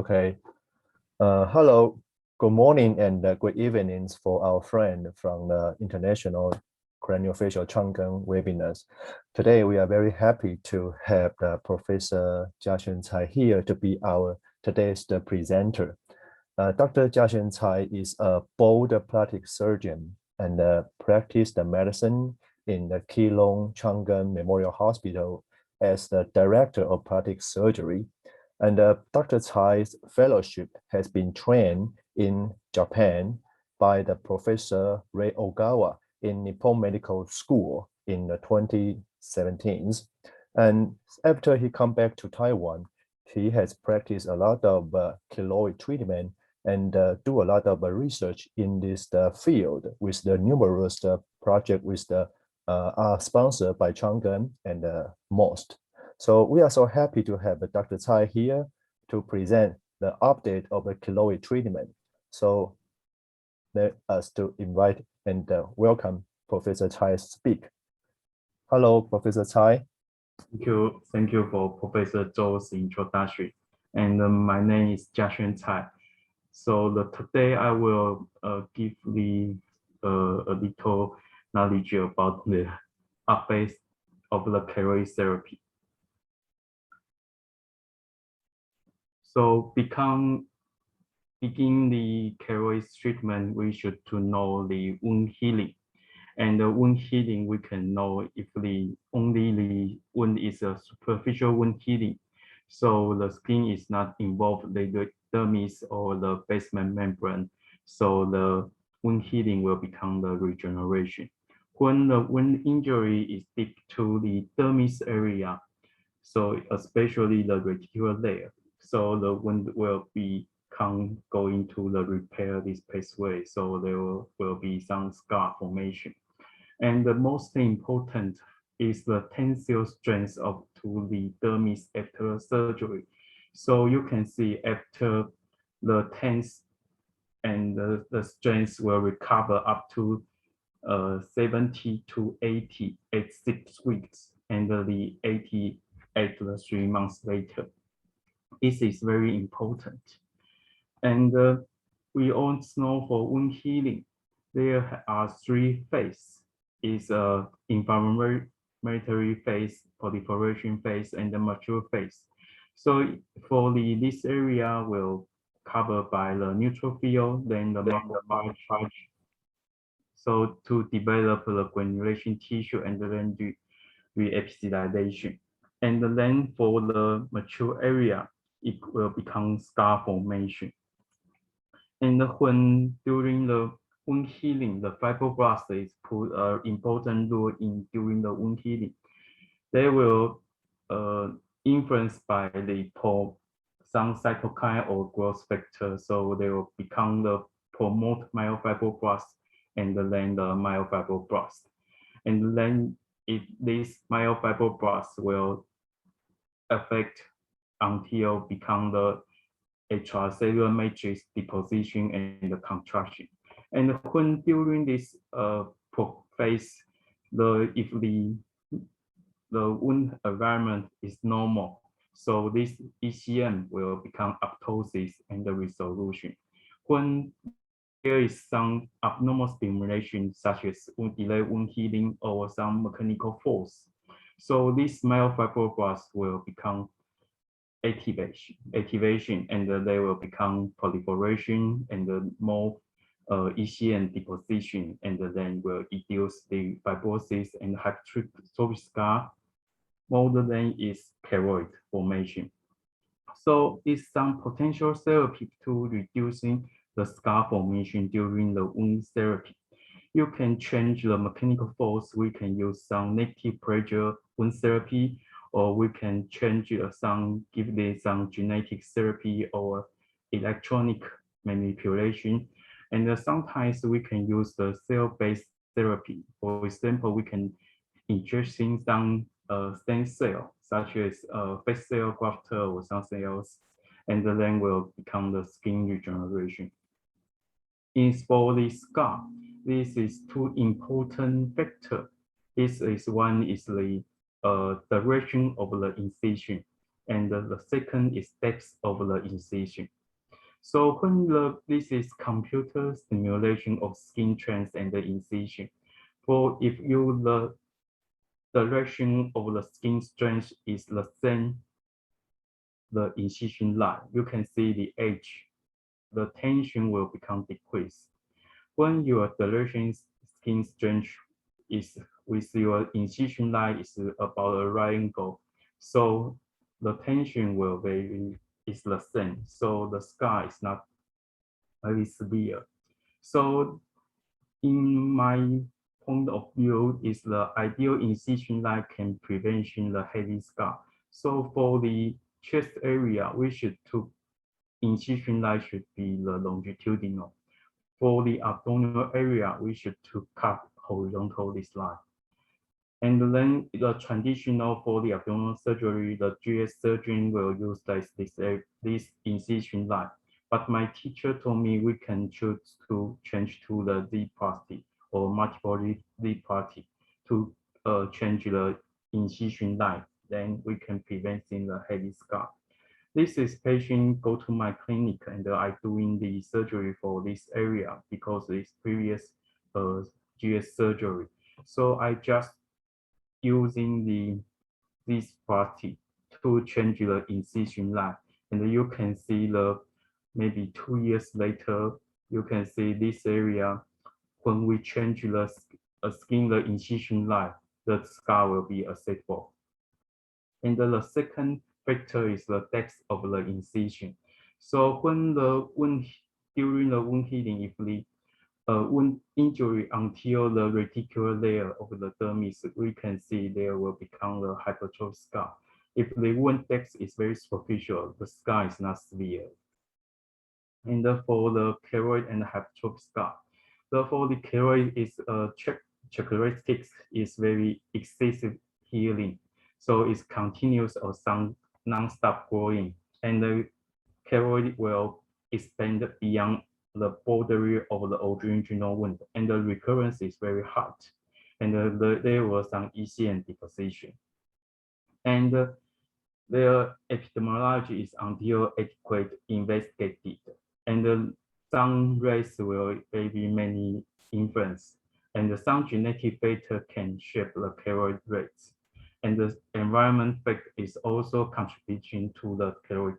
Okay. Hello, good morning and good evenings for our friend from the International Craniofacial Chang webinars. Today, we are very happy to have Professor Chia-Hsuan Tsai here to be our today's presenter. Dr. Chia-Hsuan Tsai is a board plastic surgeon and practiced medicine in the Keelung Chang Memorial Hospital as the director of plastic surgery. And Dr. Tsai's fellowship has been trained in Japan by the Professor Rei Ogawa in Nippon Medical School in 2017. And after he come back to Taiwan, he has practiced a lot of keloid treatment and do a lot of research in this field with the numerous projects with the sponsored by Chang and MOST. So we are so happy to have Dr. Tsai here to present the update of the keloid treatment. So let us to invite and welcome Professor Tsai to speak. Hello, Professor Tsai. Thank you for Professor Zhou's introduction. And my name is Chia-Hsuan Tsai. So today I will give a little knowledge about the updates of the keloid therapy. So begin the keloid treatment, we should to know the wound healing. And the wound healing, we can know if only the wound is a superficial wound healing. So the skin is not involved, the dermis or the basement membrane. So the wound healing will become the regeneration. When the wound injury is deep to the dermis area, so especially the reticular layer, so the wound will become going to the repair this pathway. So there will be some scar formation. And the most important is the tensile strength to the dermis after surgery. So you can see after the tense and the strength will recover up to 70 to 80 at 6 weeks, and the 80 at 3 months later. This is very important. And we also know for wound healing, there are 3 phases. Is inflammatory phase, proliferation phase, and the mature phase. So for this area will covered by the neutrophil, then the macrophage. So to develop the granulation tissue and then the reepithelialization. And then for the mature area, it will become scar formation. And when during the wound healing, the fibroblast is put an important role in during the wound healing. They will influenced by some cytokine or growth factor, so they will become the promote myofibroblast and then the myofibroblast. And then if this myofibroblast will affect until become the extracellular matrix deposition and the contraction. And when during this phase, if the wound environment is normal, so this ECM will become apoptosis and the resolution. When there is some abnormal stimulation, such as delayed wound healing or some mechanical force, so this myofibroblast will become activation, and they will become proliferation and more ECM deposition, and then will induce the fibrosis and hypertrophic scar. More than is keloid formation. So it's some potential therapy to reducing the scar formation during the wound therapy. You can change the mechanical force. We can use some negative pressure wound therapy, or we can change give them some genetic therapy or electronic manipulation. And sometimes we can use the cell-based therapy. For example, we can injecting some stem cell, such as fat cell grafter or something else, and then will become the skin regeneration. For the scar, this is 2 important factors. One is the direction of the incision. and the second is depth of the incision. So when this is computer simulation of skin trends and the incision, for if you the direction of the skin strength is the same, the incision line, you can see the edge, the tension will become decreased. When your direction skin strength is with your incision line is about a right angle, so the tension will be is the same. So the scar is not very severe. So in my point of view, is the ideal incision line can prevent the heavy scar. So for the chest area, we should to incision line should be the longitudinal. For the abdominal area, we should to cut horizontal this line. And then the traditional for the abdominal surgery, the GS surgeon will use this incision line. But my teacher told me we can choose to change to the Z party or multiple Z party to change the incision line. Then we can prevent the heavy scar. This is patient go to my clinic and I doing the surgery for this area because it's previous GS surgery. So I just using this party to change the incision line. And you can see the maybe 2 years later, you can see this area when we change the skin the incision line, the scar will be acceptable. And the second factor is the depth of the incision. So when the wound during the wound healing, if the wound injury until the reticular layer of the dermis, we can see there will become the hypertrophic scar. If the wound depth is very superficial, the scar is not severe. And for the keloid and hypertrophic scar, therefore the keloid is characteristics is very excessive healing, so it's continuous or some non-stop growing, and the keloid will expand beyond the boundary of the original wound, and the recurrence is very hard, and there was some ECM deposition. And their epidemiology is until adequate investigated, and some race will be many influence, and some genetic factor can shape the keloid rates, and the environment factor is also contributing to the keloid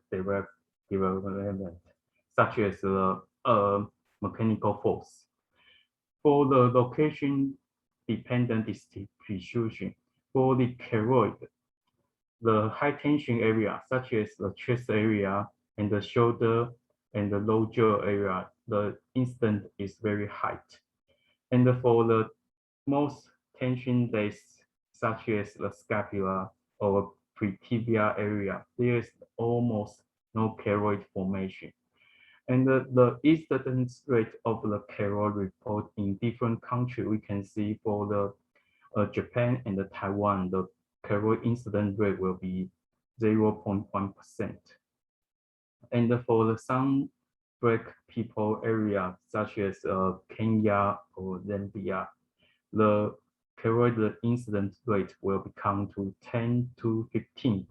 development, such as the mechanical force. For the location dependent distribution, for the keloid, the high tension area, such as the chest area and the shoulder and the low jaw area, the incidence is very high. And for the most tension days, such as the scapula or pretibia area, there is almost no keloid formation. And the incidence rate of the keloid report in different countries, we can see for the Japan and the Taiwan, the keloid incidence rate will be 0.1%. And for the some black people area, such as Kenya or Zambia, the keloid incidence rate will become to 10 to 15%.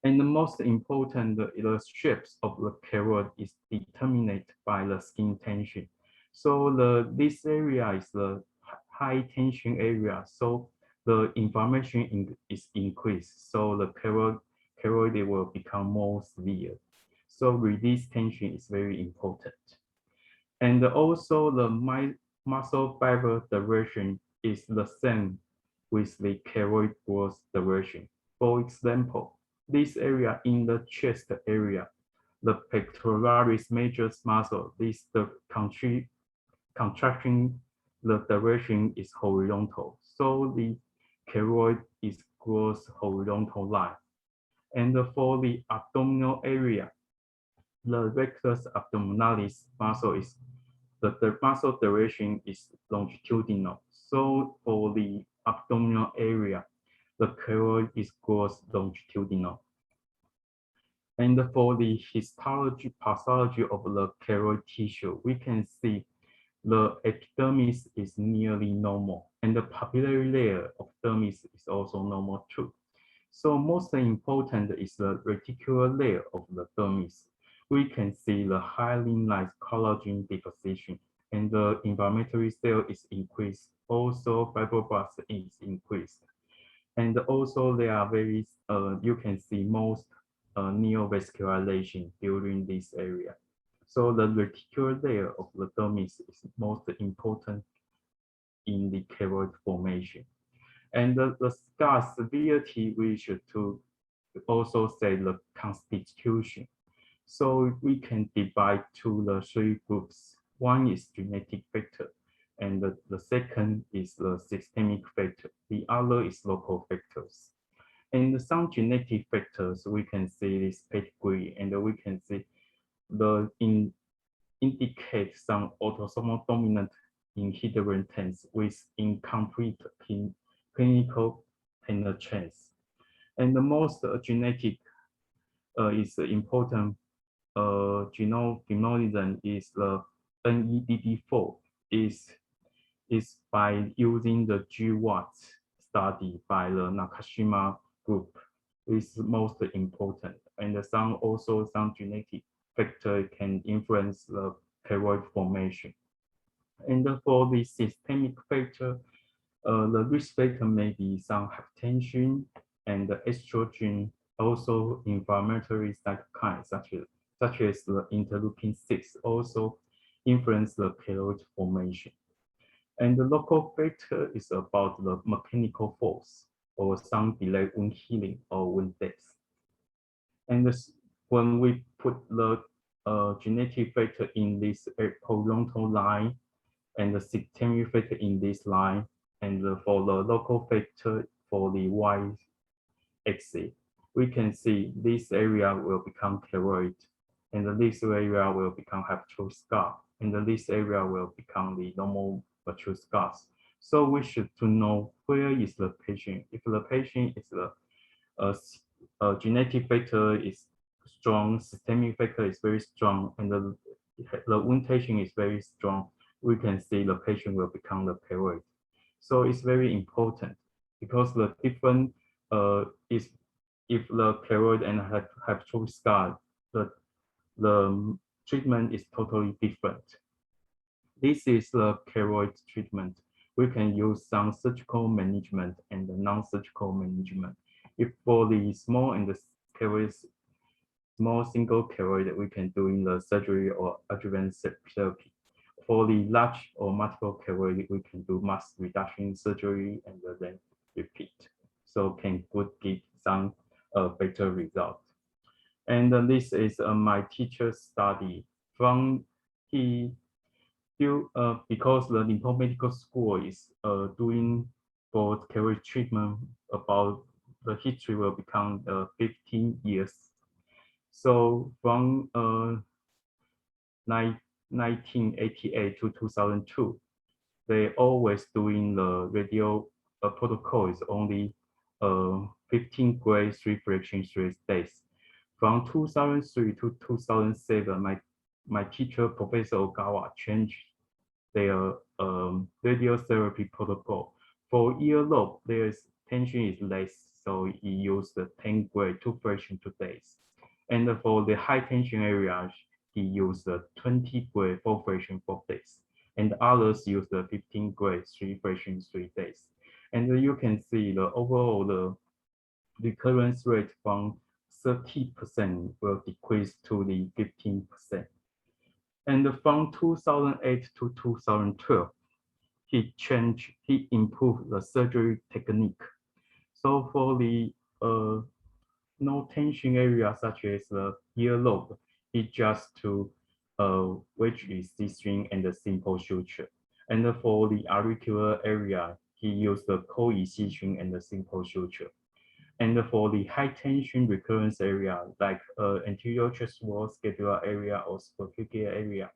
And the most important, the shapes of the keloid is determined by the skin tension. So this area is the high tension area. So the inflammation is increased. So the keloid will become more severe. So release tension is very important. And also the muscle fiber direction is the same with the keloid growth direction. For example, this area in the chest area, the pectoralis major muscle, this the contraction, the direction is horizontal. So the keloid is grows horizontal line. And for the abdominal area, the rectus abdominalis muscle is the muscle direction is longitudinal. So for the abdominal area, the keloid is grows longitudinal. And for the histology pathology of the keloid tissue, we can see the epidermis is nearly normal, and the papillary layer of dermis is also normal too. So most important is the reticular layer of the dermis. We can see the highly nice collagen deposition and the inflammatory cell is increased. Also fibroblast is increased. And also there are very, you can see most neovascularization during this area. So the reticular layer of the dermis is most important in the keloid formation. And the scar severity, we should to also say the constitution. So we can divide to the three groups. One is genetic factor, and the second is the systemic factor. The other is local factors. And some genetic factors, we can see this pedigree, and we can see the indicate some autosomal dominant inheritance with incomplete clinical penetrance. And the most genetic is important genome is the NEDD4 is by using the GWAT study by the Nakashima group is most important. And some genetic factor can influence the keloid formation. And for the systemic factor, the risk factor may be some hypertension and the estrogen, also inflammatory cytokines such as the interleukin-6 also influence the keloid formation. And the local factor is about the mechanical force or some delay wound healing or wound death. And when we put the genetic factor in this horizontal line and the systemic factor in this line, and for the local factor for the y-axis, we can see this area will become keloid, and this area will become have true scar, and this area will become the normal mature scars. So we should to know where is the patient. If the patient is the genetic factor is strong, systemic factor is very strong, and the wound tension is very strong, we can see the patient will become the keloid. So it's very important because the different is if the keloid and have true scar, the treatment is totally different. This is the keloid treatment. We can use some surgical management and non-surgical management. If for the small and the keloid, small single keloid, we can do in the surgery or adjuvant therapy. For the large or multiple keloid, we can do mass reduction surgery and then repeat. So can give some better result. And this is my teacher's study from because the Imperial Medical School is doing for keloid treatment about the history will become 15 years. So from 1988 to 2002, they always doing the radio protocol is only 15 grade 3 fraction 3 days. From 2003 to 2007, my teacher, Professor Ogawa, changed their radiotherapy protocol. For earlobe, their tension is less, so he used the 10 grade 2 fraction 2 days. And for the high tension areas, he used the 20 grade 4 fraction 4 days. And others use the 15 grade 3 fraction 3 days. And you can see the overall the recurrence rate from 30% will decrease to the 15%. And from 2008 to 2012, he improved the surgery technique. So for the no tension area such as the earlobe, he just to wedge the C-string and the simple suture. And for the auricular area, he used the co-incision and the simple suture. And for the high tension recurrence area, like anterior chest wall, scapular area, or superficial area,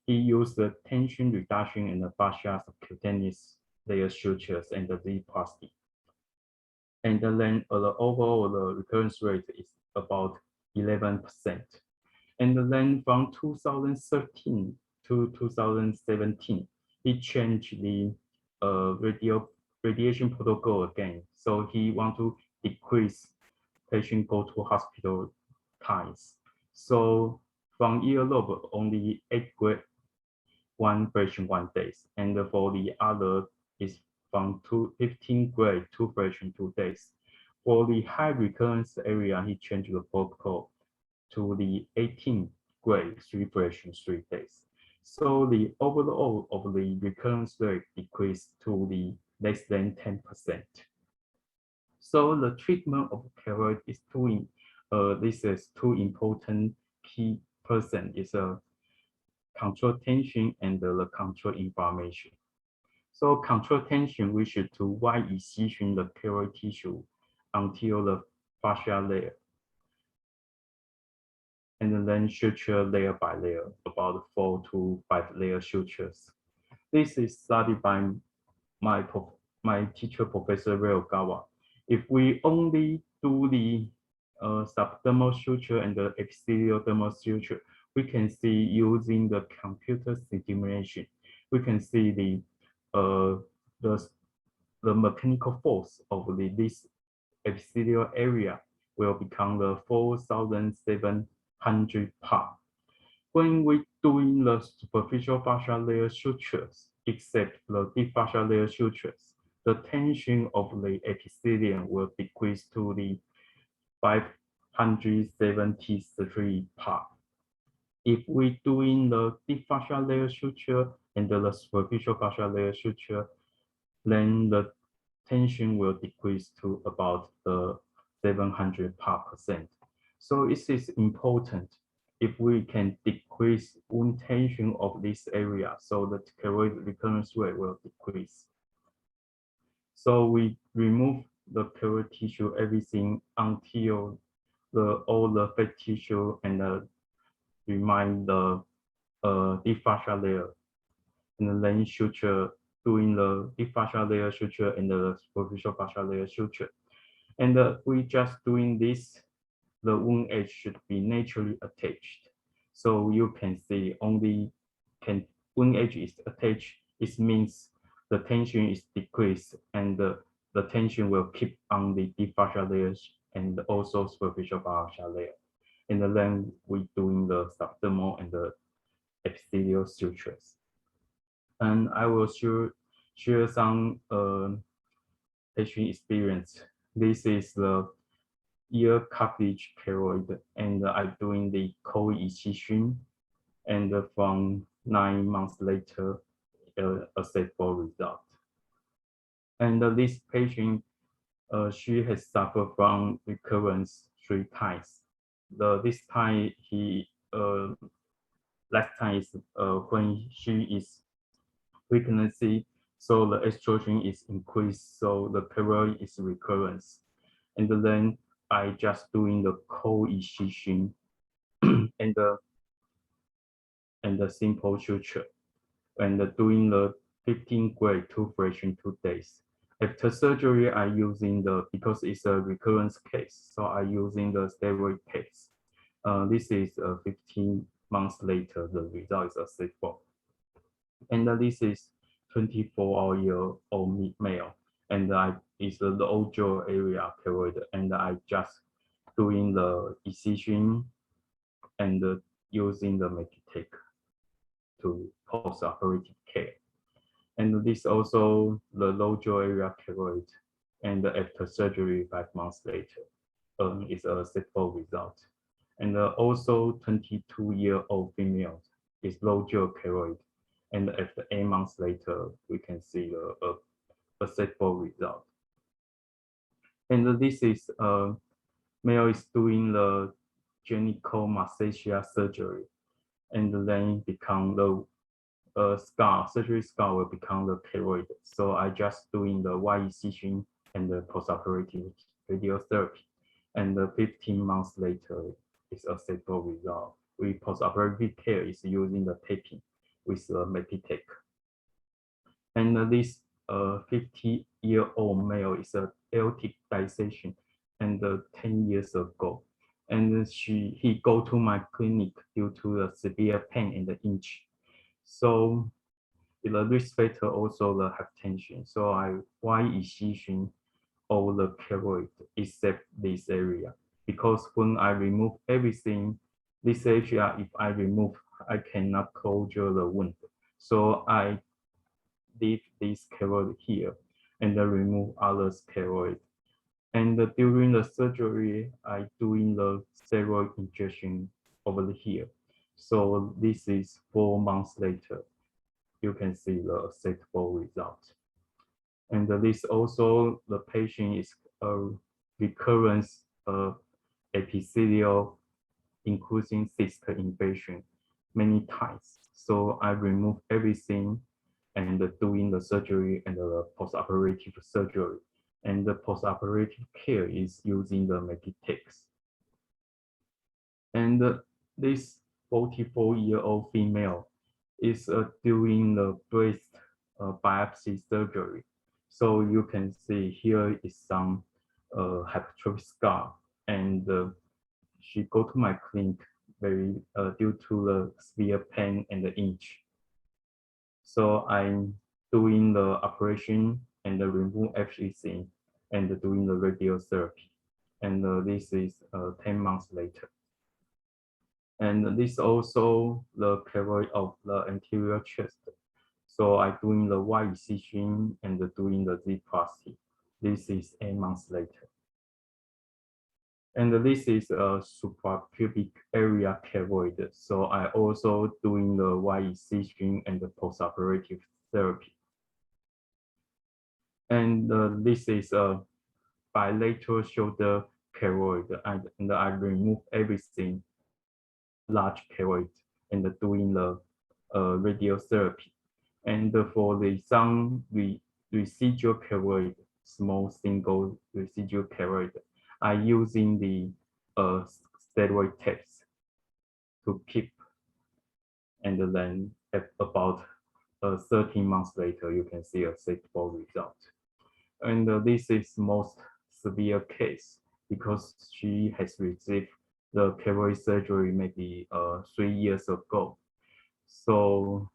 he used the tension reduction and the fascia subcutaneous layer sutures and the Z-plasty. And then the overall the recurrence rate is about 11%. And then from 2013 to 2017, he changed the radiation protocol again. So he want to decrease patient go to hospital times. So from earlobe, only 8 grade, 1 version 1 days, and for the other is from 15 grade, 2 version 2 days. For the high recurrence area, he changed the protocol to the 18 grade, 3 version 3 days. So the overall of the recurrence rate decreased to the less than 10%. So the treatment of keloid is this is two important key person is a control tension and the control inflammation. So control tension, we should do wide incision the keloid tissue until the fascia layer, and then suture layer by layer, about 4 to 5 layer sutures. This is studied by my teacher, Professor Ryugawa. If we only do the subdermal suture and the exteriodermal suture, we can see using the computer simulation, we can see the mechanical force of this exterior area will become the 4,700 Pa. When we doing the superficial fascia layer sutures, except the deep fascia layer sutures, the tension of the epithelium will decrease to the 573 Pa. If we doing the deep fascia layer suture and the superficial fascia layer suture, then the tension will decrease to about the 700 Pa%. So it is important if we can decrease wound tension of this area, so the keloid recurrence rate will decrease. So we remove the keloid tissue, everything until all the fat tissue and remind the deep fascia layer, and then suture, doing the deep fascia layer suture and the superficial fascia layer suture. And we just doing this, the wound edge should be naturally attached. So you can see only wound edge is attached, it means the tension is decreased, and the tension will keep on the deep fascia layers and also superficial fascia layer. And then we doing the subdermal and the epithelial sutures. And I will share some patient experience. This is the ear cartilage keloid, and I'm doing the cold incision, and from 9 months later, a stable result. And this patient, she has suffered from recurrence 3 times. This time last time is when she is pregnancy, so the estrogen is increased, so the keloid is recurrence. And then I just doing the cold incision and the simple suture, and doing the 15 grade 2 version 2 days. After surgery, I using because it's a recurrence case, so I using the steroid case. This is 15 months later, the result is acceptable. And this is 24-year-old male, and is the low jaw area keloid, and I just doing the incision and using the Meditech to post-operative care. And this also the low jaw area keloid, and after surgery 5 months later, is a acceptable result. And also 22-year-old female is low jaw keloid, and after 8 months later, we can see the acceptable result. And this is male is doing the gynecomastia surgery, and then become the surgery scar will become the keloid. So I just doing the wide incision and the postoperative radiotherapy, and 15 months later, it's a stable result. We postoperative care is using the taping with the Meditech. And this 50-year-old male is a aortic dissection, and 10 years ago, and he go to my clinic due to the severe pain in the inch. So the risk factor also the hypertension. So I wide incision all the keloid except this area. Because when I remove everything, this area, if I remove, I cannot closure the wound. So I leave this keloid here and then remove other keloid. And during the surgery, I doing the steroid injection over here. So this is 4 months later. You can see the acceptable result. And this also, the patient is a recurrence of epithelial including cyst invasion many times. So I remove everything and doing the surgery and the postoperative surgery. And the postoperative care is using the Meditex. And this 44-year-old female is doing the breast biopsy surgery. So you can see here is some hypertrophic scar, and she go to my clinic very due to the severe pain and the itch. So I'm doing the operation and remove everything and doing the radiotherapy. And this is 10 months later. And this also the keloid of the anterior chest. So I doing the Y incision and doing the Z-plasty. This is 8 months later. And this is a suprapubic area keloid. So I also doing the Y incision and the postoperative therapy. And this is a bilateral shoulder keloid, and I remove everything, large keloid, and doing the radiotherapy. And for the some residual keloid, small single residual keloid, I using the steroid tapes to keep, and then at about 13 months later, you can see a acceptable result. And this is most severe case because she has received the keloid surgery maybe 3 years ago. So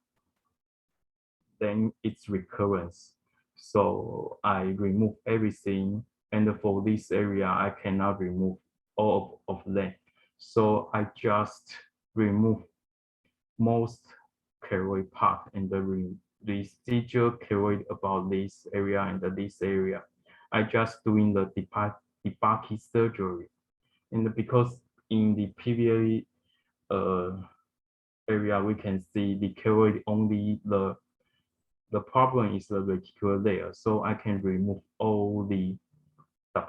then it's recurrence. So I remove everything, and for this area, I cannot remove all of them. So I just remove most keloid part and the residual keloid about this area and this area. I just doing the debugging surgery. And because in the previous area, we can see the keloid only the problem is the reticular layer. So I can remove all the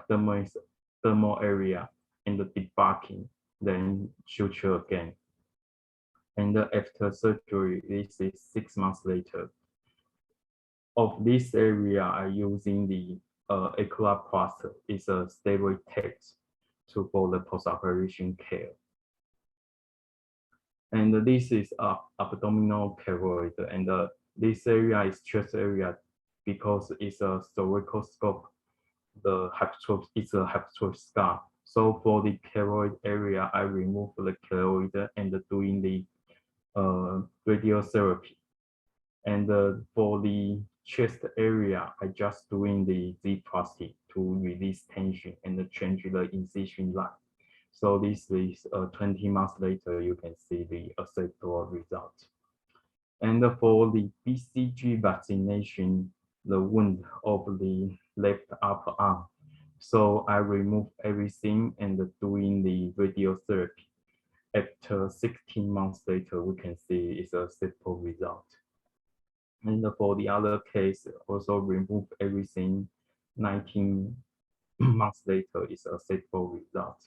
thermal area and the debugging, then suture again. And after surgery, this is 6 months later. Of this area, I using the Eclat Plus is a steroid text to for the post-operation care. And this is abdominal keloid, and this area is chest area because it's a cervical scope. The it's a hypertrophic scar. So for the keloid area, I remove the keloid and doing the radiotherapy. And for the chest area, I just doing the Z-plasty to release tension and change the incision line. So this is 20 months later, you can see the acceptable result. And for the BCG vaccination, the wound of the left upper arm. So I remove everything and doing the radiotherapy. After 16 months later, we can see it's a simple result. And for the other case, also remove everything. 19 months later, it's a acceptable result.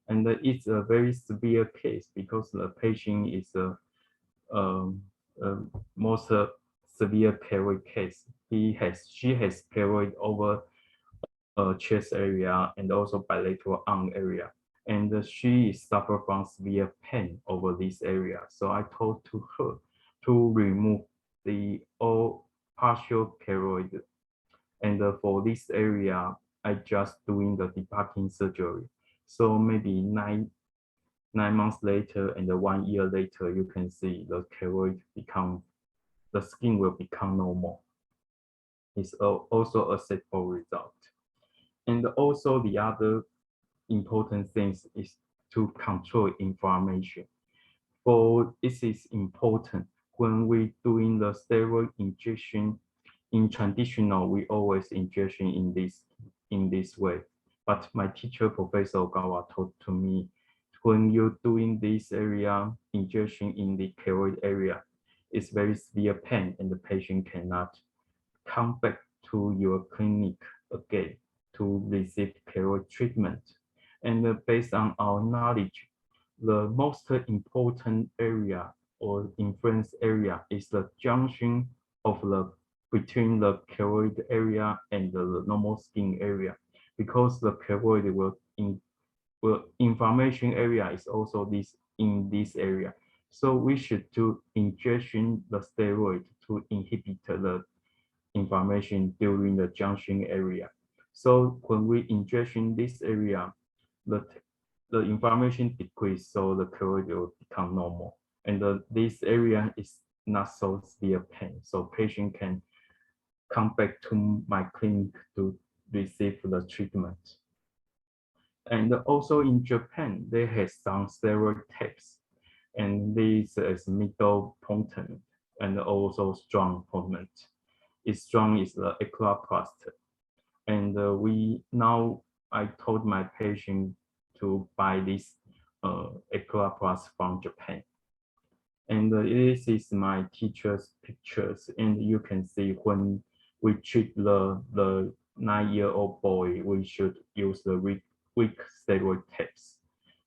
And it's a very severe case because the patient is a most severe keloid case. She has keloid over chest area and also bilateral arm area. And she suffer from severe pain over this area. So I told to her to remove the all partial keloid. And for this area, I just doing the debugging surgery. So maybe nine months later and 1 year later, you can see the keloid the skin will become normal. It's also a acceptable result. And also the other important things is to control inflammation. For this is important when we doing the steroid injection. In traditional, we always injection in this way. But my teacher, Professor Ogawa, told to me, when you're doing this area injection in the keloid area, it's very severe pain, and the patient cannot come back to your clinic again to receive keloid treatment. And based on our knowledge, the most important area or influence area is the junction of the between the keloid area and the normal skin area, because the keloid will inflammation area is also this in this area. So we should do injection the steroid to inhibit the inflammation during the junction area. So when we injection this area, the inflammation decrease, so the keloid will become normal. And this area is not so severe pain, so patient can come back to my clinic to receive the treatment. And also in Japan, they have some steroid tapes, and this is middle potent and also strong potent. Its strong is the Eclaplast. And I told my patient to buy this Eclaplast from Japan. And this is my teacher's pictures, and you can see when we treat the 9-year-old boy, we should use the weak steroid tapes.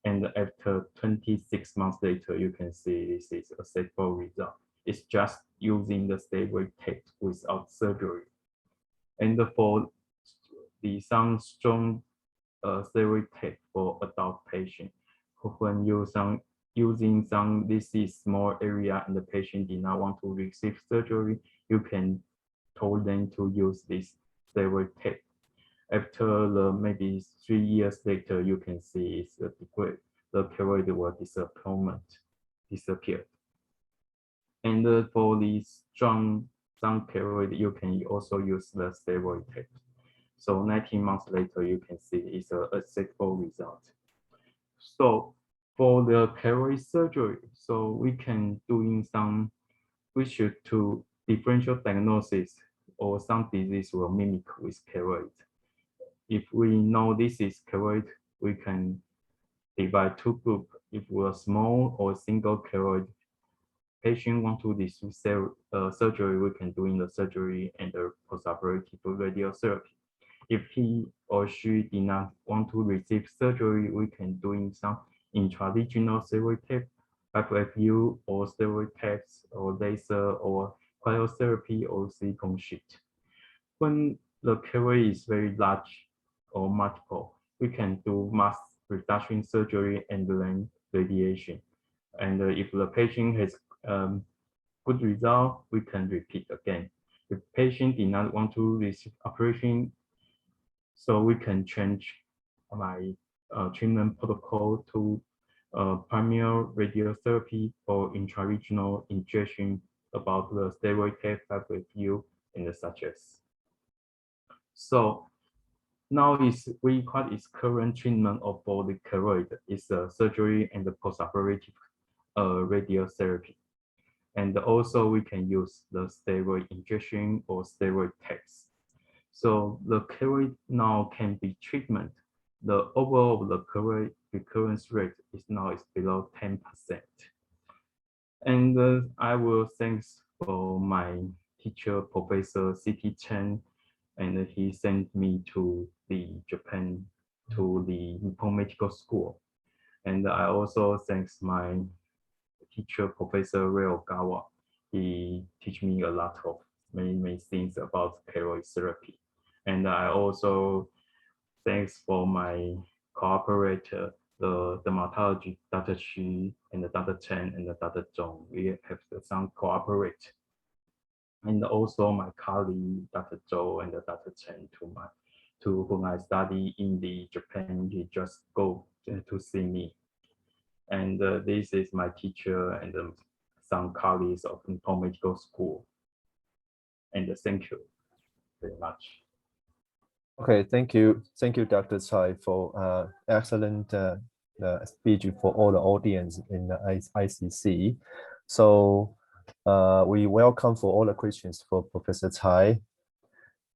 And after 26 months later, you can see this is a acceptable result. It's just using the steroid tape without surgery. And for some strong steroid tape for adult patient, when using some this is small area and the patient did not want to receive surgery, you can told them to use this steroid tape. After maybe 3 years later, you can see it's the keloid will disappear. And for the strong some keloid, you can also use the steroid tape. So 19 months later, you can see it's a acceptable result. So for the keloid surgery, so we can we should do differential diagnosis or some disease will mimic with keloid. If we know this is keloid, we can divide two groups. If we're small or single keloid patient want to receive surgery, we can do in the surgery and the postoperative radiotherapy. If he or she did not want to receive surgery, we can do in some intraregional steroid tape, 5FU or steroid tapes or laser or cryotherapy or silicone sheet. When the keloid is very large or multiple, we can do mass reduction surgery and then radiation. And if the patient has good result, we can repeat again. If patient did not want to receive operation, so we can change my treatment protocol to primary radiotherapy or intraregional injection about the steroid tape, 5FU, and such as. So now what is current treatment of for the keloid is surgery and the postoperative radiotherapy. And also we can use the steroid injection or steroid tapes. So the keloid now can be treatment. The overall the keloid recurrence rate is below 10%. And I will thanks for my teacher, Professor C.T. Chang, and he sent me to the Japan to the Nippon Medical School. And I also thanks my teacher, Professor Ray Ogawa. He teach me a lot of many things about keloid therapy. And I also thanks for my cooperator, the dermatologist, Dr. Xu, and the Dr. Chen, and the Dr. Zhong. We have some cooperate. And also my colleague, Dr. Zhou and Dr. Chen, to whom I study in the Japan, he just go to see me. And this is my teacher and some colleagues of Nippon Medical School. And thank you very much. Okay, thank you, Dr. Tsai, for excellent speech for all the audience in the ICC. So we welcome for all the questions for Professor Tsai.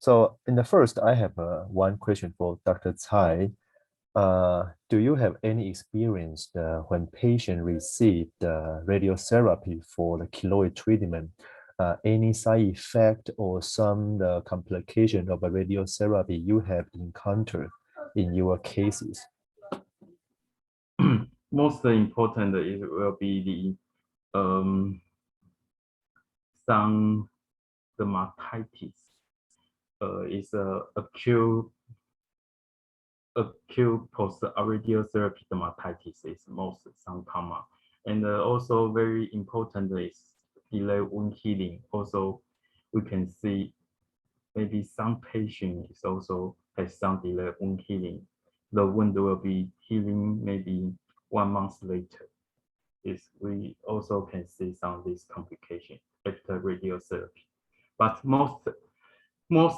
So in the first, I have one question for Dr. Tsai. Do you have any experience when patient received radiotherapy for the keloid treatment? Any side effect or some complication of a radiotherapy you have encountered in your cases? Most important it will be the some dermatitis. Is a acute post-radiotherapy dermatitis is most some common, and also very important is delay wound healing. Also, we can see maybe some patient is also has some delay wound healing. The wound will be healing maybe 1 month later. Is we also can see some of these complications after radiotherapy, but most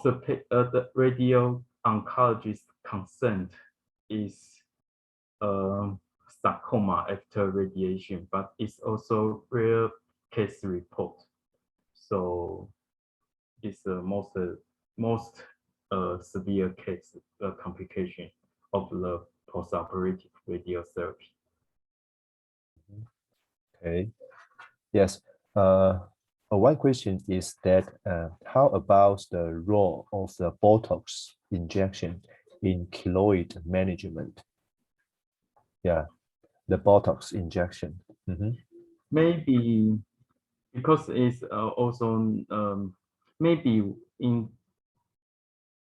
of the radio oncologist concerned is sarcoma after radiation, but it's also rare case report. So it's the most severe case complication of the postoperative radiotherapy. Okay. Yes. One question is that how about the role of the Botox injection in keloid management? Yeah, the Botox injection. Maybe because it's also maybe in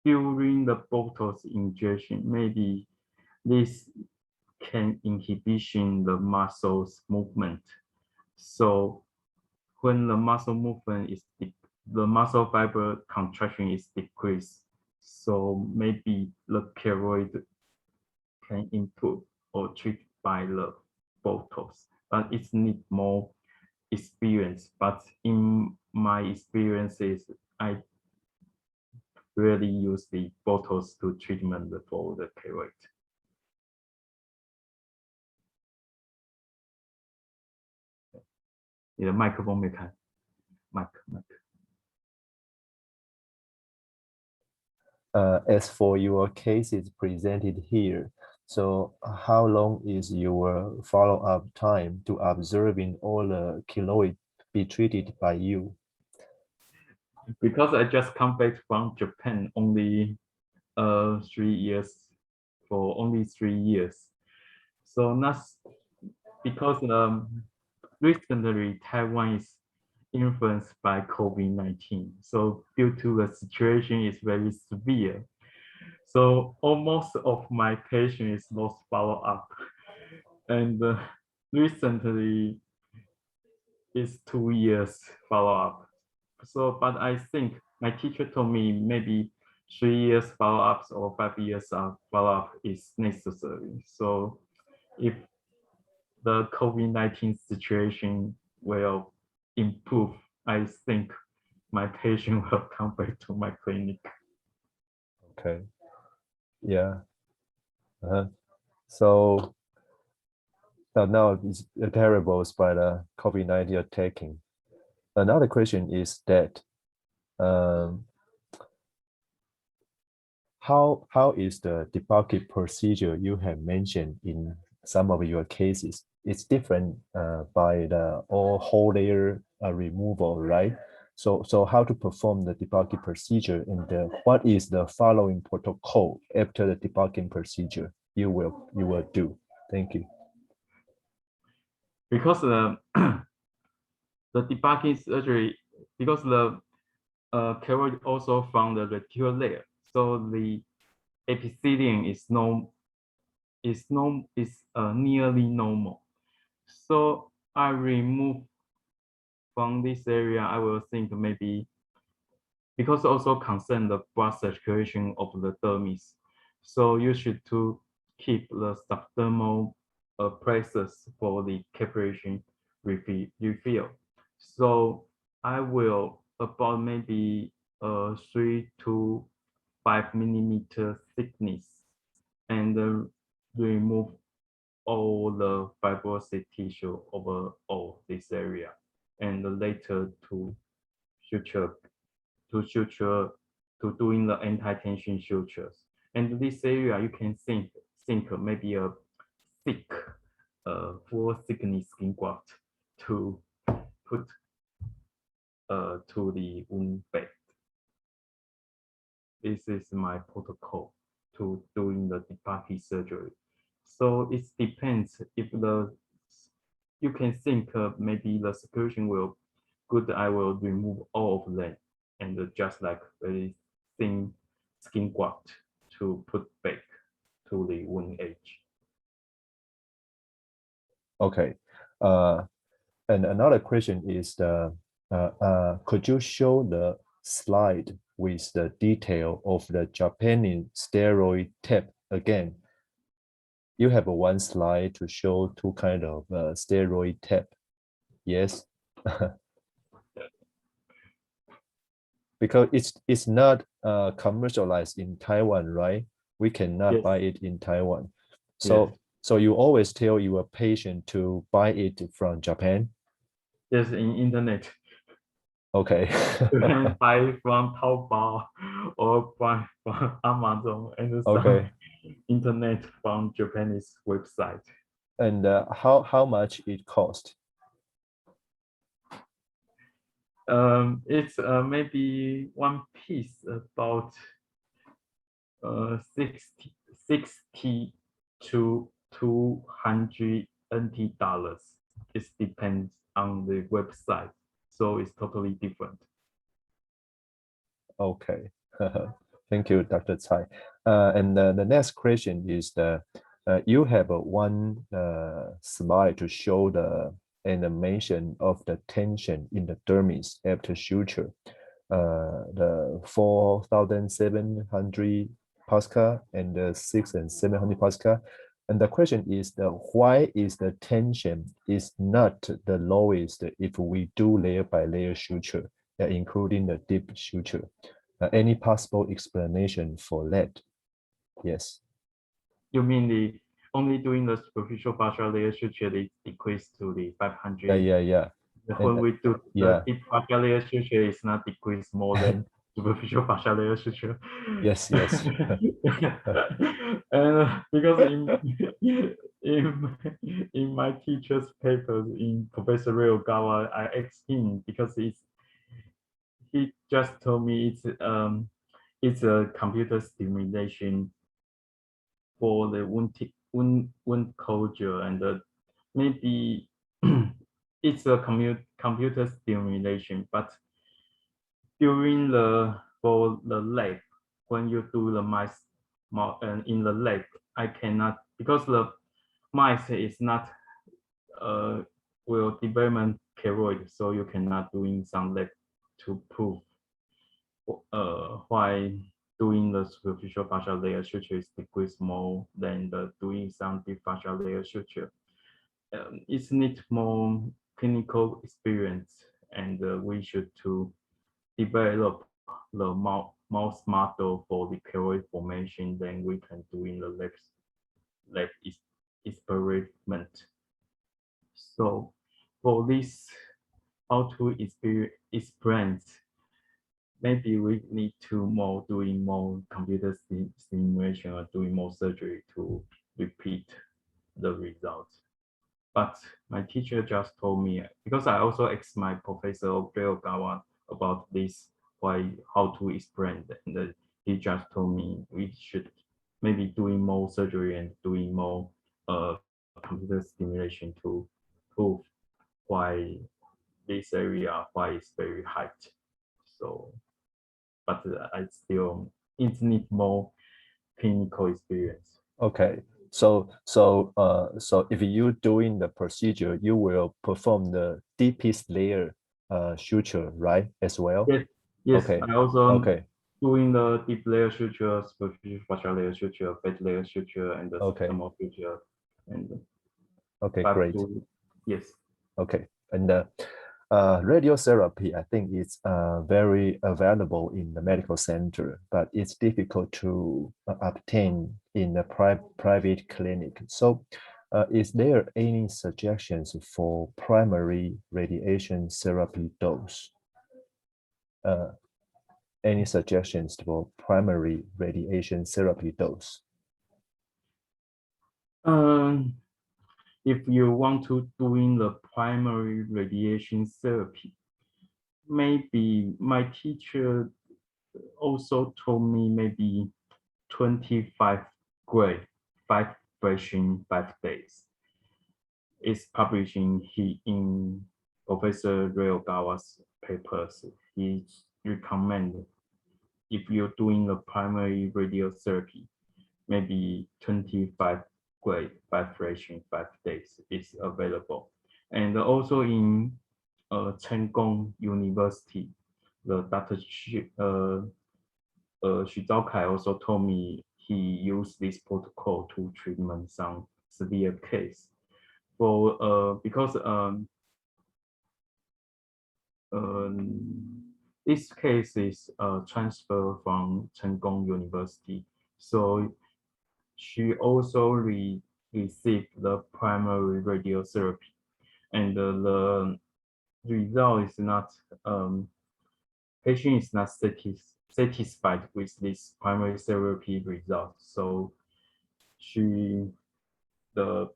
during the Botox injection, maybe this can inhibition the muscles movement. So when the muscle movement is the muscle fiber contraction is decreased, so maybe the keloid can improve or treat by the Botox, but it's need more experience. But in my experiences, I really use the Botox to treatment for the keloid. 你的麦克风没开，麦克。As for your cases presented here, so how long is your follow-up time to observing all the keloid be treated by you? Because I just come back from Japan only 3 years, for only 3 years. So that's because recently Taiwan is influenced by COVID-19. So due to the situation is very severe. So almost of my patients lost follow-up. And recently is 2 years follow-up. So, but I think my teacher told me maybe 3 years follow-ups or 5 years of follow-up is necessary. So if the COVID-19 situation will improve, I think my patient will come back to my clinic. Okay. Yeah. So now it's terrible by the COVID-19 attacking. Another question is that how is the debugging procedure you have mentioned in some of your cases? It's different by the whole layer removal, right? So how to perform the debugging procedure and what is the following protocol after the debugging procedure you will do? Thank you. Because the debugging surgery, because the keloid also from the reticular layer, so the epithelium is nearly normal. So I remove from this area. I will think maybe because also concern the blood circulation of the dermis. So you should to keep the subdermal places for the capillary refill. So I will about maybe 3 to 5 mm thickness and remove all the fibrous tissue over all this area, and later suture suture to doing the anti-tension sutures. And this area you can think maybe a thick full thickness skin graft to put to the wound bed. This is my protocol to doing the debugging surgery. So it depends if you can think maybe the circulation will good, I will remove all of them and just like very thin skin graft to put back to the wound edge. Okay. And another question is could you show the slide with the detail of the Japanese steroid tape again? You have one slide to show two kind of steroid tape. Yes. Because it's not commercialized in Taiwan, right? We cannot buy it in Taiwan. So so you always tell your patient to buy it from Japan? Yes, in internet. Okay. You can buy from Taobao or buy from Amazon and some internet from Japanese website. And how much it cost? It's maybe one piece about 60 to 200 NT dollars. It depends on the website, so it's totally different. Okay. Thank you, Dr. Tsai. And the next question is you have one slide to show the animation of the tension in the dermis after suture, the 4,700 Pascal and the 6 and 700 Pascal. And the question is why is the tension is not the lowest if we do layer by layer suture, including the deep suture? Any possible explanation for that? Yes. You mean only doing the superficial partial layer suture they decrease to the 500? Yeah. When we do the deep partial layer suture, it's not decrease more than superficial partial layer suture. Yes. And because in my teacher's papers in Professor Ryogawa, I asked him because he just told me it's a computer stimulation for the wound closure, and maybe it's a computer stimulation, but during for the leg, when you do the mice in the leg, I cannot, because the mice is not will development keloid, so you cannot doing some leg to prove why doing the superficial partial layer suture is decreased more than doing some deep partial layer suture. It needs more clinical experience, and we should to develop the mouse model for the keloid formation. Then we can do in the lab experiment. So for this, how to experience, maybe we need to doing more computer simulation or doing more surgery to repeat the results. But my teacher just told me, because I also asked my professor Ryogawa about this, how to explain, and he just told me we should maybe doing more surgery and doing more computer stimulation to prove why this area is very hot. So, but I still need more clinical experience. Okay. So if you doing the procedure, you will perform the deepest layer suture, right, as well? Yes. Okay. I also Okay. doing the deep layer suture, superficial partial layer suture, fat layer suture, and the small suture. And okay, great. yes. Okay. And radiotherapy, I think it's very available in the medical center, but it's difficult to obtain in the private clinic. So is there any suggestions for primary radiation therapy dose? Any suggestions for primary radiation therapy dose? If you want to doing the primary radiation therapy, maybe my teacher also told me maybe 25 gray, 5 version, 5 days. It's publishing in Professor Ryogawa's papers. He recommended if you're doing the primary radiotherapy, maybe 25 gray, 5 version, 5 days is available. And also in Chang University, the Dr. Xu Zhaokai also told me he used this protocol to treatment some severe case. For because this case is transfer from Chang University, so she also received the primary radiotherapy, and the result is not patient is not satisfied with this primary therapy result. So Dr.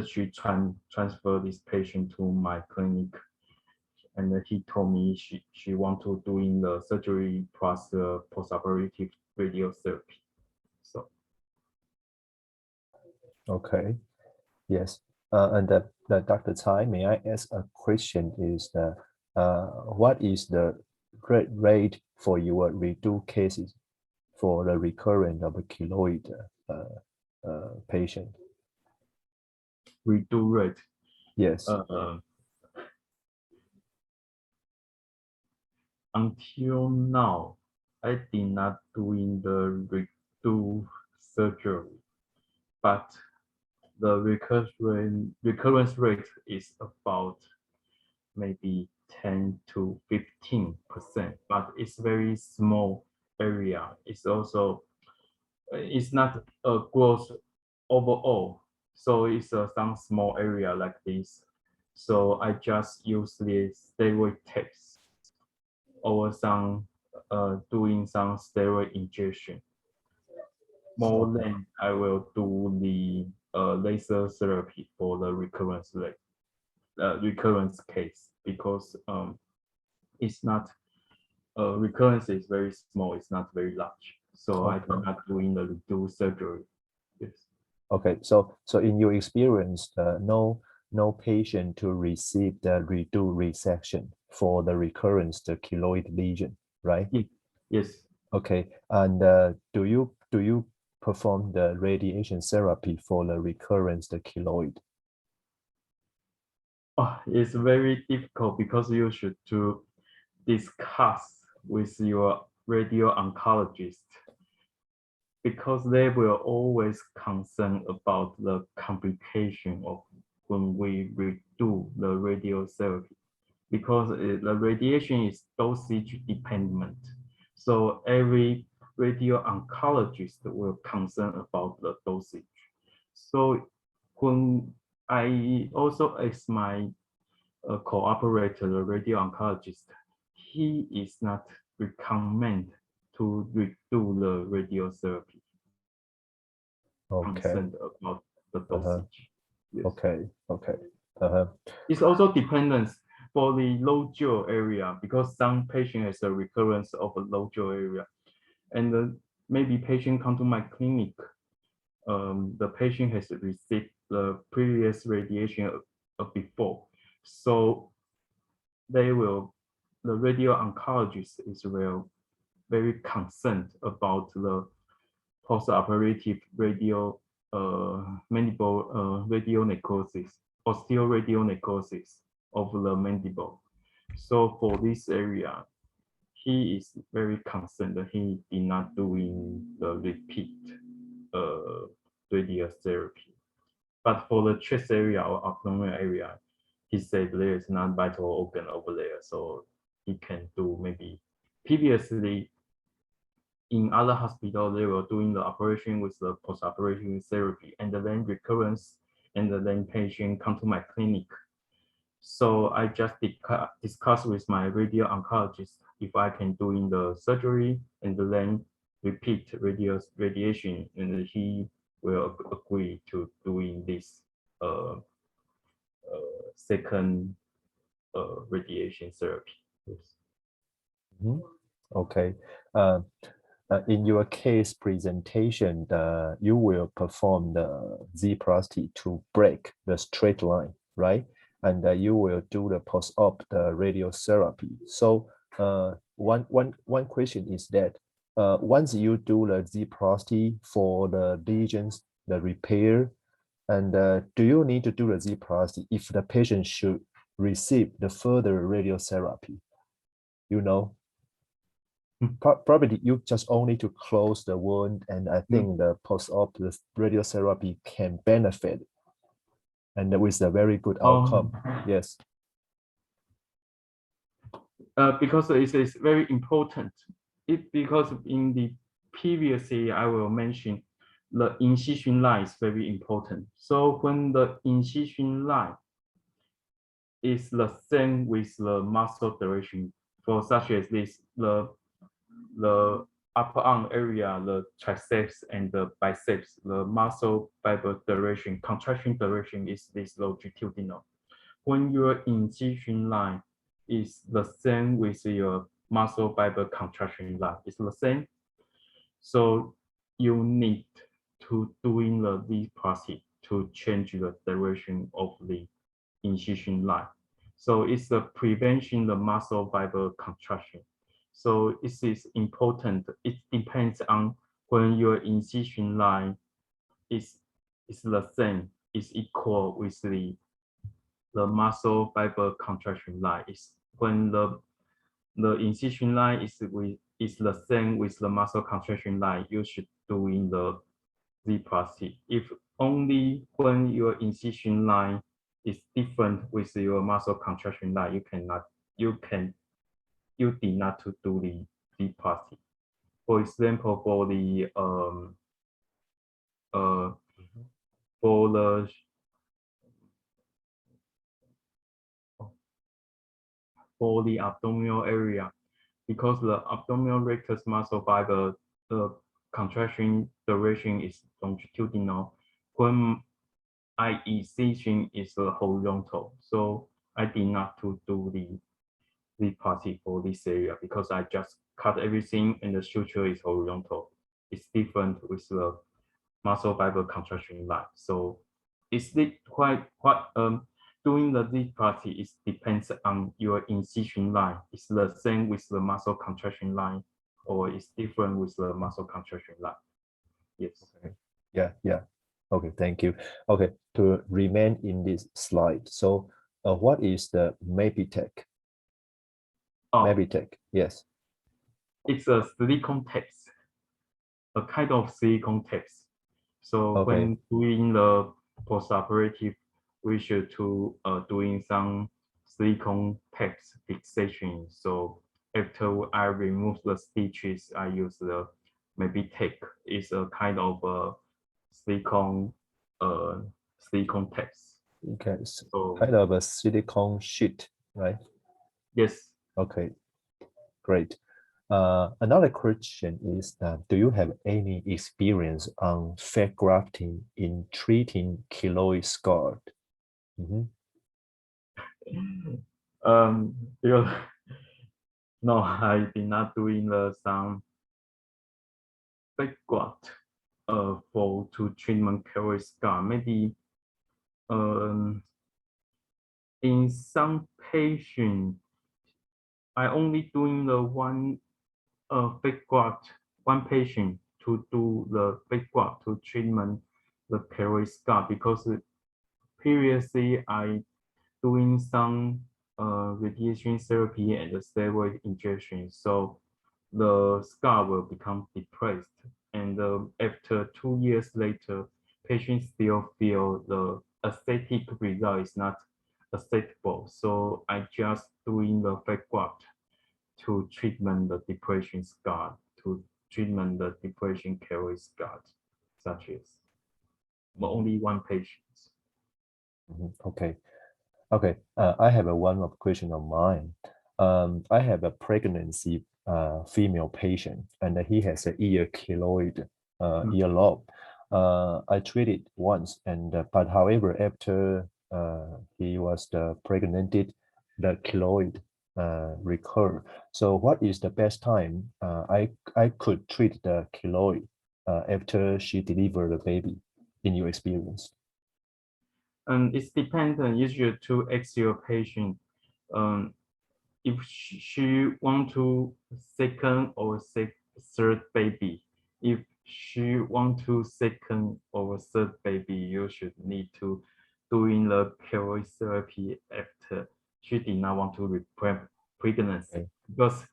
Chu transfer this patient to my clinic, and he told me she want to doing the surgery plus the postoperative radiotherapy. So okay, yes. And Dr. Tsai, may I ask a question? Is what is the rate for your redo cases for the recurrent of a keloid patient? redo rate. Yes. Until now, I did not doing the redo surgery, but the recurrence rate is about maybe 10 to 15%, but it's very small area. It's also it's not a growth overall, so it's some small area like this. So I just use this steroid text or some doing some steroid injection. More than I will do the laser therapy for the recurrence rate, recurrence case, because it's not recurrence is very small, it's not very large. So I am not doing the redo surgery. Yes. Okay, so in your experience, no patient to receive the redo resection for the recurrence, the keloid lesion, right? Yes. Okay, and do you perform the radiation therapy for the recurrence, the keloid? Oh, it's very difficult because you should to discuss with your radio oncologist, because they will always concern about the complication of when we redo the radiotherapy, because the radiation is dosage dependent. So every radio oncologist will concern about the dosage. So when I also ask my cooperator, the radio oncologist, he is not recommend to redo the radiotherapy. Okay. Concerned about the dosage. Yes. Okay. It's also dependent for the low jaw area, because some patient has a recurrence of a low jaw area, and maybe patient come to my clinic. The patient has received the previous radiation before, so the radio oncologist is very concerned about the postoperative mandible radio necrosis, osteoradio necrosis of the mandible. So for this area, he is very concerned that he did not doing the repeat radiotherapy. But for the chest area or abdominal area, he said there is non-vital organ over there, so he can do maybe previously in other hospitals, they were doing the operation with the post-operation therapy and then recurrence, and then patient come to my clinic. So I just discuss with my radio oncologist if I can do in the surgery and then repeat radiation, and he will agree to doing this uh, second radiation therapy. Yes. Mhm. Okay. Uh, in your case presentation, you will perform the Z-plasty to break the straight line, right? And you will do the post-op the radiotherapy. So one question is that once you do the Z-plasty for the lesions, the repair, and do you need to do the Z-plasty if the patient should receive the further radiotherapy? You know? Probably you just only to close the wound, and I think the post-op the radiotherapy can benefit, and with a very good outcome. Yes. Because it is very important. Because in the previously I will mention the incision line is very important. So when the incision line is the same with the muscle duration, for such as this, the upper arm area, the triceps and the biceps, the muscle fiber duration, contraction duration is this longitudinal. When your incision line is the same with your muscle fiber contraction line, it's the same. So you need to doing the V process to change the direction of the incision line. So it's the prevention the muscle fiber contraction. So it is important. It depends on when your incision line is the same, is equal with the muscle fiber contraction line. Is when the incision line is the same with the muscle contraction line, you should do in the Z plasty. If only when your incision line is different with your muscle contraction line, you did not to do the Z plasty. For example, uh for the for the abdominal area, because the abdominal rectus muscle fiber, the contraction duration is longitudinal. When I incision is a horizontal, so I did not to do the plasty for this area because I just cut everything and the suture is horizontal. It's different with the muscle fiber contraction line. So it's quite doing the Z plasty is depends on your incision line. It's the same with the muscle contraction line, or it's different with the muscle contraction line. Yes. Okay. Yeah. Okay, thank you. Okay, to remain in this slide. So what is the Mabitech? Mabitech, yes. It's a silicone text, a kind of silicone text. So when doing the postoperative, we should to doing some silicone text fixation. So after I remove the stitches, I use the Mabitech. It's a kind of silicone silicone text. Okay, so kind of a silicone sheet, right? Yes. Okay, great. Another question is that do you have any experience on fat grafting in treating keloid scar? No, I did not doing the some fat graft for to treatment keloid scar. Maybe in some patient, I only doing the one fat graft, one patient to do the fat graft to treatment the keloid scar because previously I doing some radiation therapy and the steroid injection, so the scar will become depressed. And after 2 years later, patients still feel the aesthetic result is not acceptable. So I just doing the fake graft to treatment the depression scar, to treatment the depression keloid scar, such as only one patient. Okay. Okay. I have one of question of mine. I have a pregnancy female patient, and he has a ear keloid earlobe. I treated once, and but however, after he was pregnant, the keloid recur. So, what is the best time I could treat the keloid after she delivered the baby, in your experience? And it's dependent. You should to ask your patient if she want to second or third baby. If she want to second or third baby, you should need to doing the keloid therapy after she did not want to repair pregnancy. Okay. Because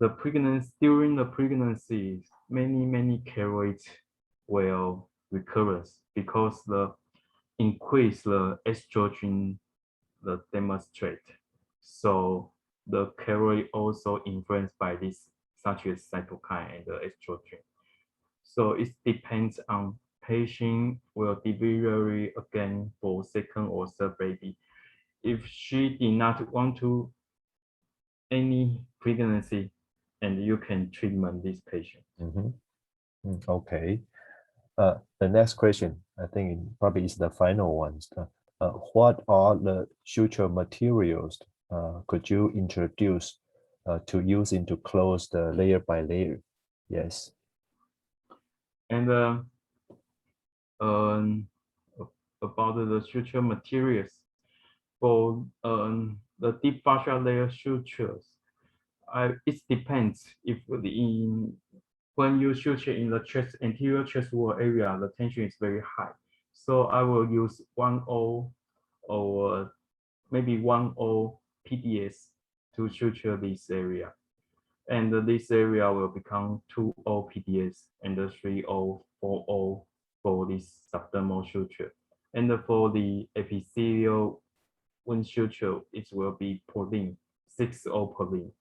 the pregnancy during the pregnancy, many keloids will recurrence because the increase the estrogen the demonstrate. So the keloid also influenced by this, such as cytokine and the estrogen. So it depends on patient will delivery again for second or third baby. If she did not want to any pregnancy, and you can treatment this patient. Okay. The next question, I think it probably is the final one. What are the suture materials could you introduce to using to close the layer by layer? Yes. And about the suture materials for the deep fascia layer sutures, it depends if when you suture in the chest anterior chest wall area, the tension is very high. So I will use 1O or maybe 1O PDS to suture this area. And this area will become 2O PDS and 3O, 4O for this subdermal suture. And for the epithelial wound suture, it will be Pauline, 6O Pauline.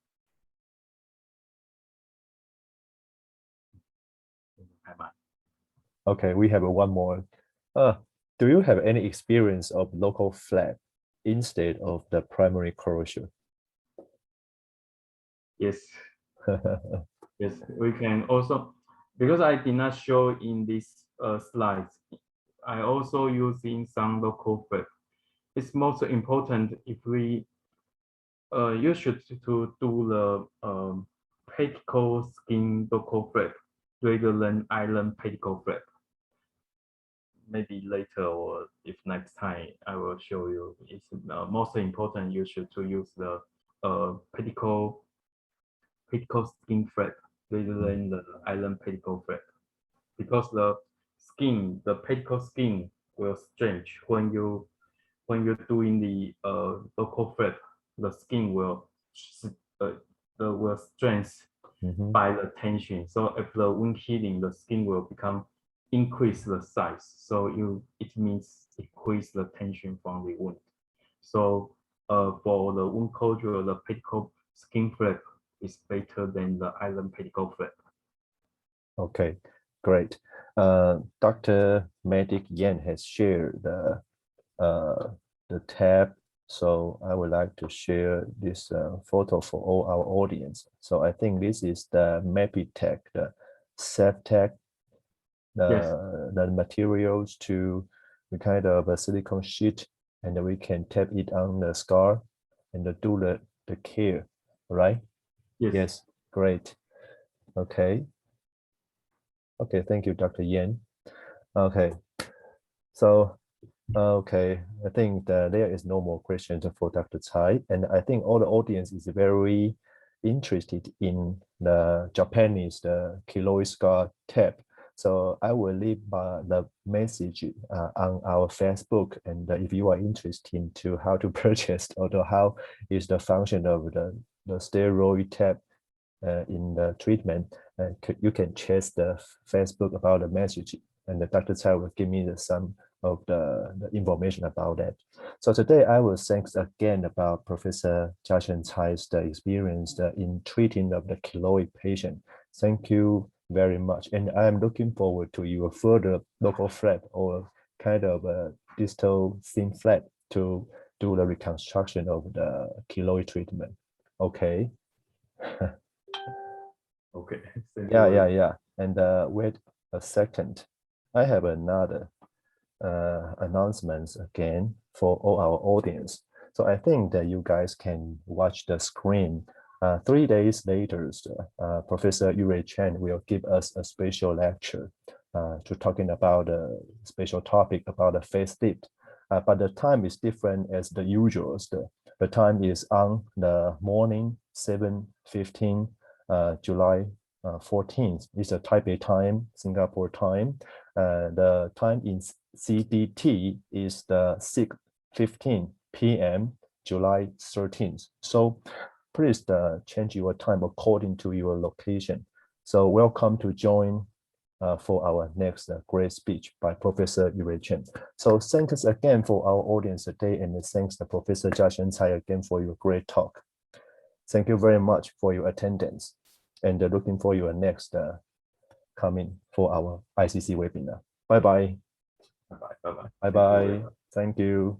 Okay, we have one more. Do you have any experience of local flap instead of the primary corrosion? Yes. Yes, we can also, because I did not show in this slides, I also using some local flap. It's most important if we you should to do the pedicle skin local flap rather than island pedicle flap. Maybe later or if next time I will show you. It's most important. You should to use the pedicle skin flap rather than the island pedicle flap, because the pedicle skin will stretch when you're doing the local flap. The skin will strength by the tension. So if the wound healing, the skin will become increase the size. So it means increase the tension from the wound. So for the wound closure, the pedicle skin flap is better than the island pedicle flap. Okay, great. Dr. Medic Yan has shared the tab, so I would like to share this photo for all our audience. So I think this is the MAPI-Tech, the SafTech, the materials to the kind of a silicone sheet, and then we can tap it on the scar and do the care, right? Yes. Yes, great. Okay. Okay, thank you, Dr. Yan. Okay, so okay, I think that there is no more questions for Dr. Tsai, and I think all the audience is very interested in the Japanese keloid scar tab. So I will leave the message on our Facebook, and if you are interested to how to purchase or how is the function of the steroid tab in the treatment, you can check the Facebook about the message, and Dr. Tsai will give me some of the information about that. So today I will thanks again about Professor Chia-Hsuan Tsai's the experience in treating of the keloid patient. Thank you very much. And I am looking forward to your further local flap or kind of a distal thin flap to do the reconstruction of the keloid treatment. Okay. Okay. Thank Yeah, you. yeah, yeah. And wait a second. I have another announcements again for all our audience. So I think that you guys can watch the screen. 3 days later, Professor Yurei Chen will give us a special lecture to talking about a special topic about the facelift. But the time is different as the usual. The time is on the morning 7:15, July 14th. It's a Taipei time, Singapore time. The time in CDT is the 6:15 p.m. July 13th. So please change your time according to your location. So welcome to join for our next great speech by Professor Yurei Chen. So thanks again for our audience today, and thanks to Professor Chia-Hsuan Tsai again for your great talk. Thank you very much for your attendance, and looking for your next coming for our ICC webinar. Bye-bye. Bye-bye. Bye-bye. Bye-bye. Thank you.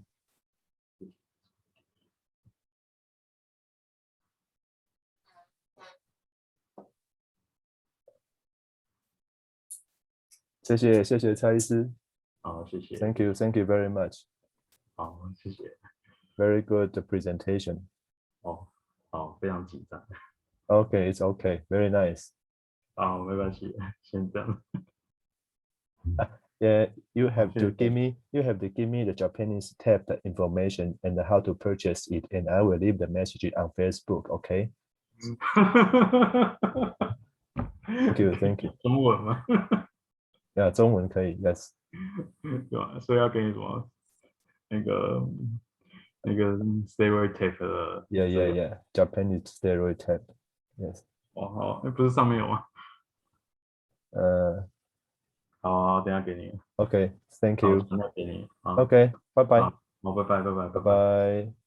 谢谢蔡医师。好，谢谢。Thank you very much. 好，谢谢。Very good presentation. 哦，好，非常紧张。Okay, it's okay. Very nice. 啊，没关系，先这样。Yeah, you have to give me the Japanese tab information and how to purchase it, and I will leave the message on Facebook. Okay. Thank you. 中文吗？中文可以 Yes. 对吧？所以要给你什么？那个 steroid tape 的。Yeah. Japanese steroid tab. Yes. 哦，好，不是上面有吗？好，等下给你。Okay. Thank 好， you. 等下给你。好， Okay. Bye bye. 好，拜拜，拜拜，Bye bye.